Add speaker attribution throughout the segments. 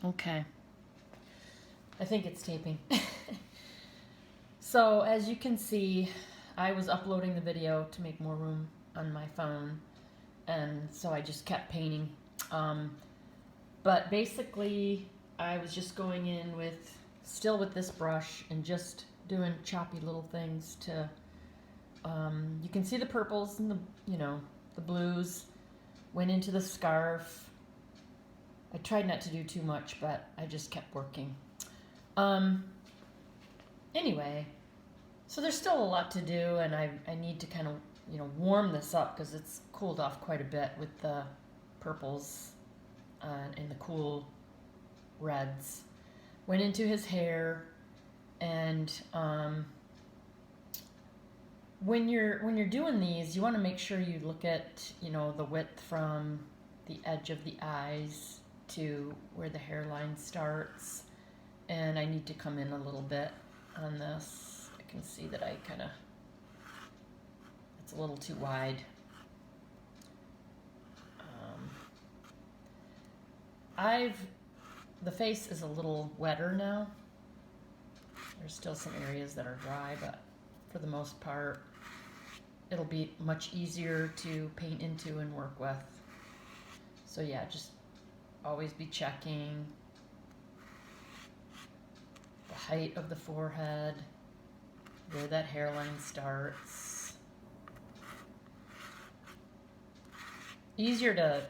Speaker 1: Okay. I think it's taping. So as you can see, I was uploading the video to make more room on my phone, and so I just kept painting. But basically, I was just going in still with this brush and just doing choppy little things to, you can see the purples and the blues went into the scarf. I tried not to do too much, but I just kept working. Anyway, so there's still a lot to do, and I need to kind of, warm this up because it's cooled off quite a bit with the purples and the cool reds. Went into his hair, and when you're doing these, you want to make sure you look at, the width from the edge of the eyes to where the hairline starts. And I need to come in a little bit on this. I can see that it's a little too wide. The face is a little wetter now. There's still some areas that are dry, but for the most part, it'll be much easier to paint into and work with. So yeah, just always be checking the height of the forehead, where that hairline starts. Easier to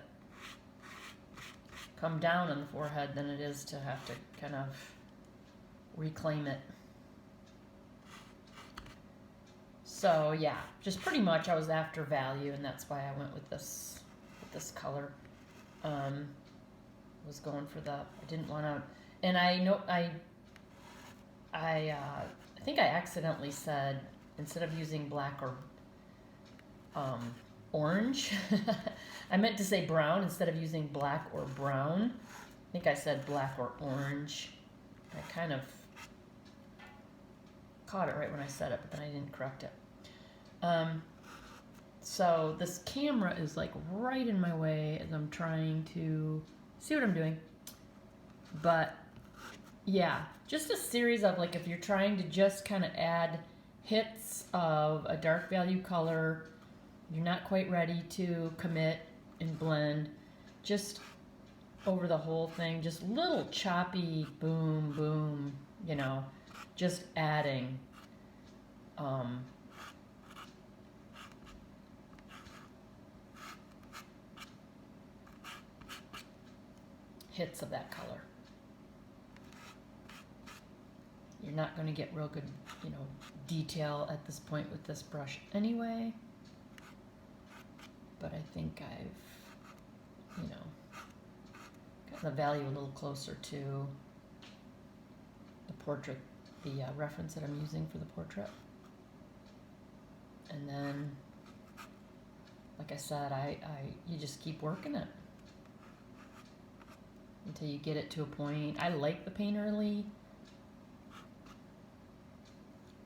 Speaker 1: come down on the forehead than it is to have to kind of reclaim it. So yeah, just pretty much I was after value, and that's why I went with this color. Was going for I didn't want to, and I think I accidentally said, instead of using black or orange, I meant to say brown instead of using black or brown. I think I said black or orange. I kind of caught it right when I said it, but then I didn't correct it. So this camera is like right in my way as I'm trying to see what I'm doing. But yeah, just a series of, like, if you're trying to just kind of add hits of a dark value color, you're not quite ready to commit and blend, just over the whole thing, just little choppy boom, boom, just adding. Hits of that color. You're not going to get real good, detail at this point with this brush anyway. But I think I've, got the value a little closer to the portrait, the reference that I'm using for the portrait. And then, like I said, you just keep working it until you get it to a point. I like the painterly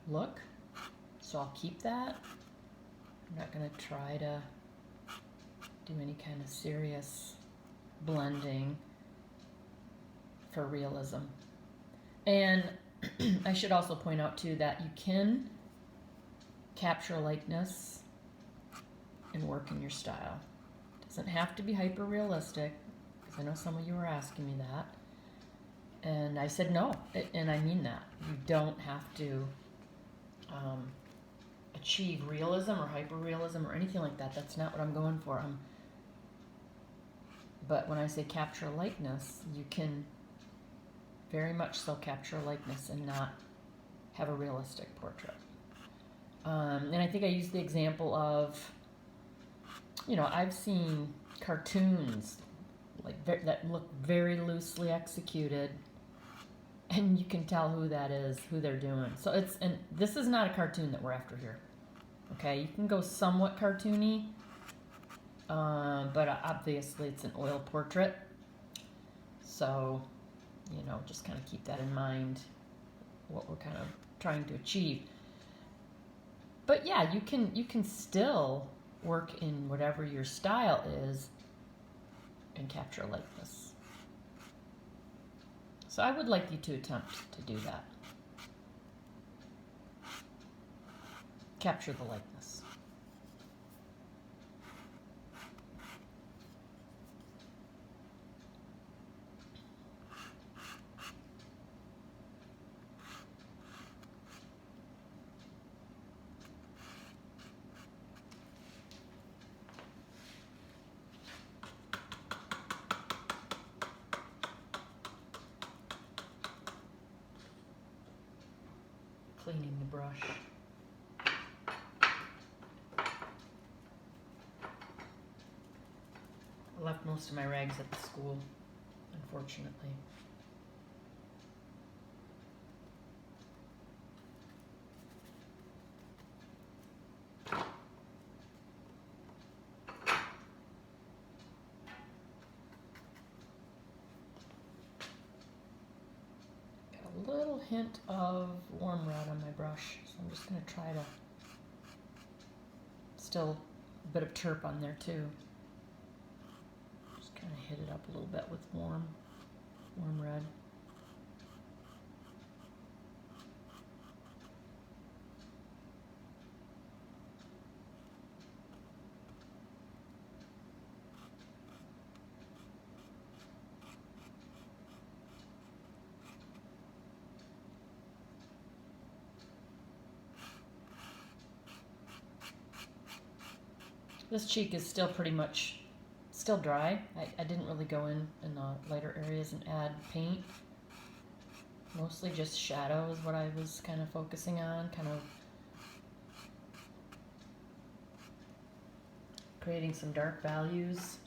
Speaker 1: look, so I'll keep that. I'm not going to try to do any kind of serious blending for realism. And I should also point out too that you can capture likeness and work in your style. It doesn't have to be hyper realistic, because I know some of you were asking me that, and I said no, and I mean that. You don't have to achieve realism or hyper realism or anything like that. That's not what I'm going for. But when I say capture likeness, you can very much so capture likeness and not have a realistic portrait. And I think I used the example of, I've seen cartoons that look very loosely executed, and you can tell who that is, who they're doing. So and this is not a cartoon that we're after here. Okay, you can go somewhat cartoony, but obviously it's an oil portrait. So, just kind of keep that in mind, what we're kind of trying to achieve. But yeah, you can still work in whatever your style is and capture likeness. So I would like you to attempt to do that. Capture the likeness. Cleaning the brush. I left most of my rags at the school, unfortunately. Got a little hint of warm red on my brush, so I'm just going to try to, still a bit of terp on there too. Just kind of hit it up a little bit with warm red. This cheek is still pretty much still dry. I didn't really go in the lighter areas and add paint. Mostly just shadow is what I was kind of focusing on, kind of creating some dark values.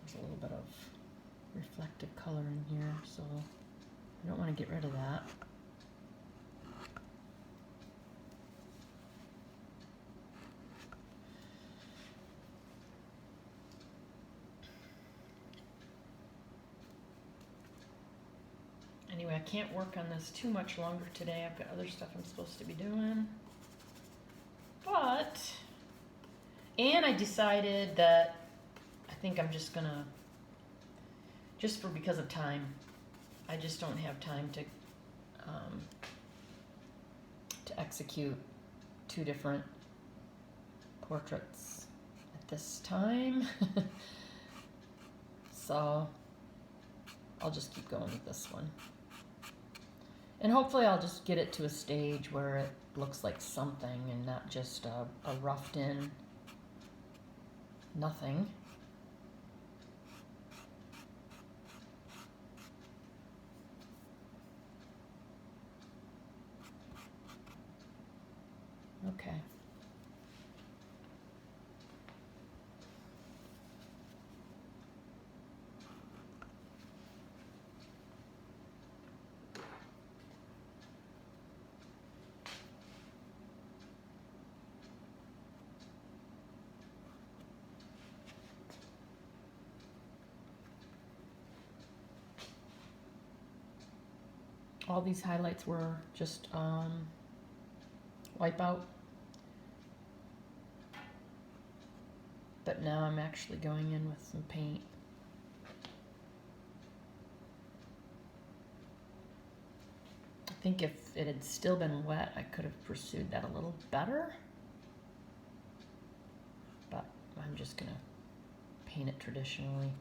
Speaker 1: There's a little bit of reflective color in here, so I don't want to get rid of that. Anyway, I can't work on this too much longer today. I've got other stuff I'm supposed to be doing. And I decided that I think I'm just gonna, because of time, I just don't have time to execute 2 different portraits at this time. So I'll just keep going with this one. And hopefully I'll just get it to a stage where it looks like something and not just a roughed in nothing. Okay. All these highlights were just wipeout. But now I'm actually going in with some paint. I think if it had still been wet, I could have pursued that a little better. But I'm just gonna paint it traditionally.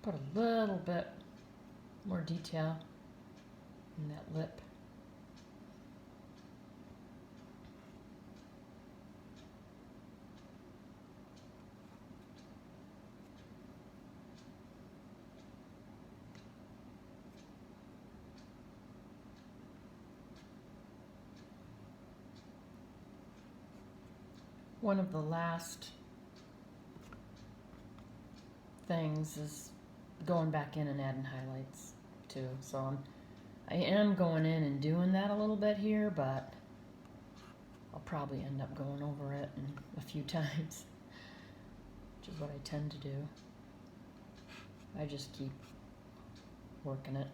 Speaker 1: Put a little bit more detail in that lip. One of the last things is going back in and adding highlights too. So I am going in and doing that a little bit here, but I'll probably end up going over it a few times, which is what I tend to do. I just keep working it.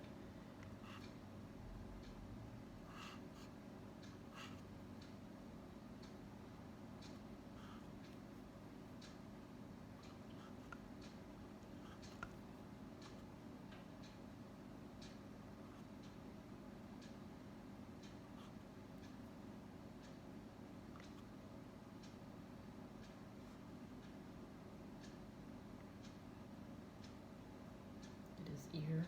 Speaker 1: Ear,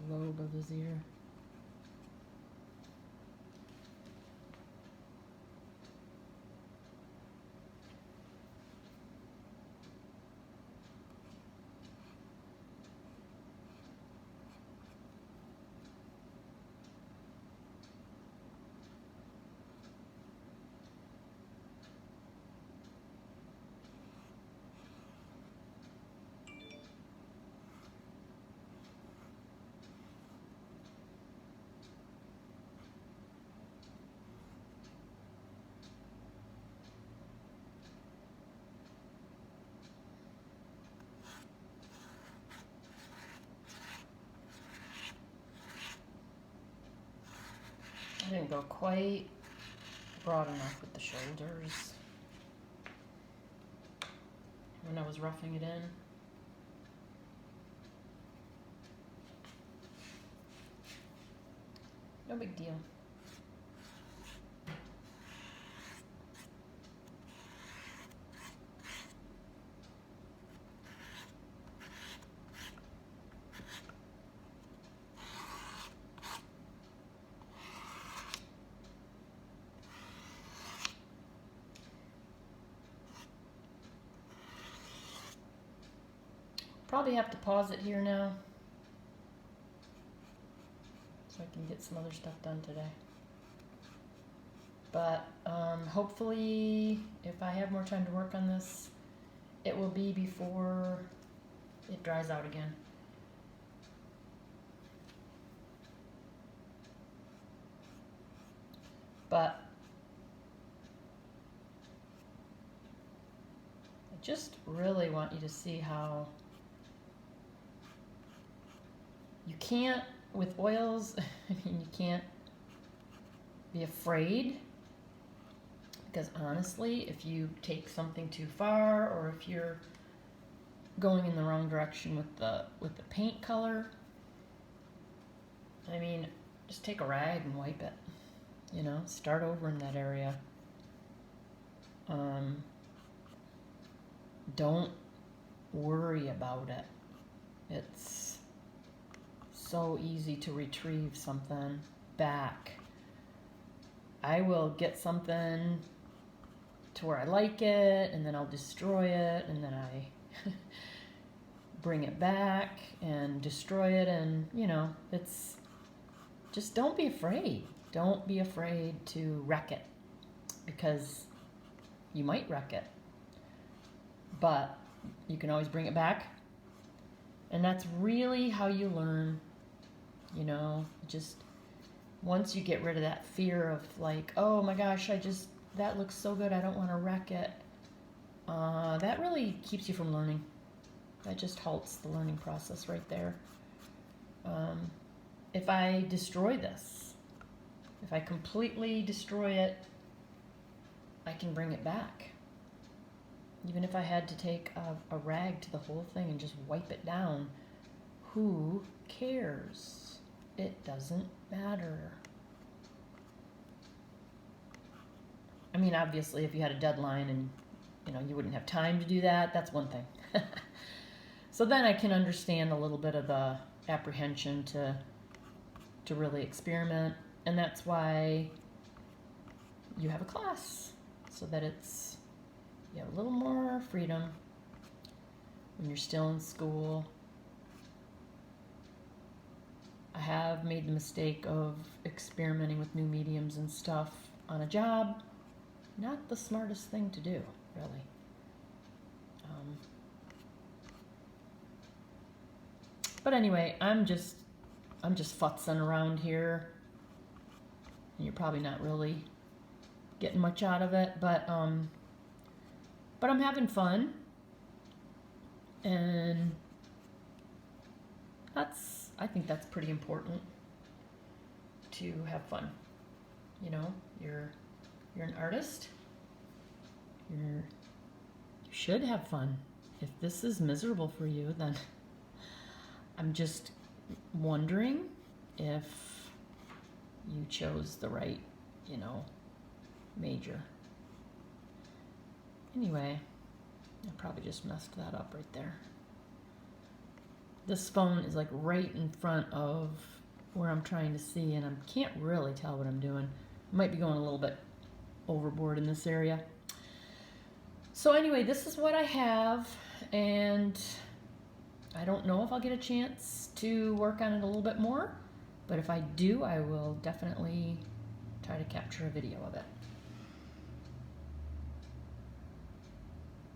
Speaker 1: the lobe of his ear. I didn't go quite broad enough with the shoulders when I was roughing it in. No big deal. Probably have to pause it here now so I can get some other stuff done today. But hopefully, if I have more time to work on this, it will be before it dries out again. But I just really want you to see how you can't, with oils, I mean, you can't be afraid, because honestly, if you take something too far, or if you're going in the wrong direction with the paint color, I mean, just take a rag and wipe it, you know, start over in that area. Don't worry about it. It's so easy to retrieve something back. I will get something to where I like it, and then I'll destroy it, and then I bring it back and destroy it, and you know, it's just, don't be afraid. Don't be afraid to wreck it, because you might wreck it, but you can always bring it back. And that's really how you learn, you know, just once you get rid of that fear of like, oh my gosh, that looks so good, I don't want to wreck it. That really keeps you from learning. That just halts the learning process right there. If I destroy this, if I completely destroy it, I can bring it back. Even if I had to take a rag to the whole thing and just wipe it down, who cares? It doesn't matter. I mean, obviously, if you had a deadline and you wouldn't have time to do that. That's one thing. So then I can understand a little bit of the apprehension to really experiment, and that's why you have a class, so that you have a little more freedom when you're still in school. I have made the mistake of experimenting with new mediums and stuff on a job. Not the smartest thing to do, really. But anyway, I'm just futzing around here, and you're probably not really getting much out of it, but I'm having fun, and I think that's pretty important, to have fun. You're an artist. You should have fun. If this is miserable for you, then I'm just wondering if you chose the right, major. Anyway, I probably just messed that up right there. This phone is like right in front of where I'm trying to see, and I can't really tell what I'm doing. I might be going a little bit overboard in this area. So anyway, this is what I have, and I don't know if I'll get a chance to work on it a little bit more, but if I do, I will definitely try to capture a video of it.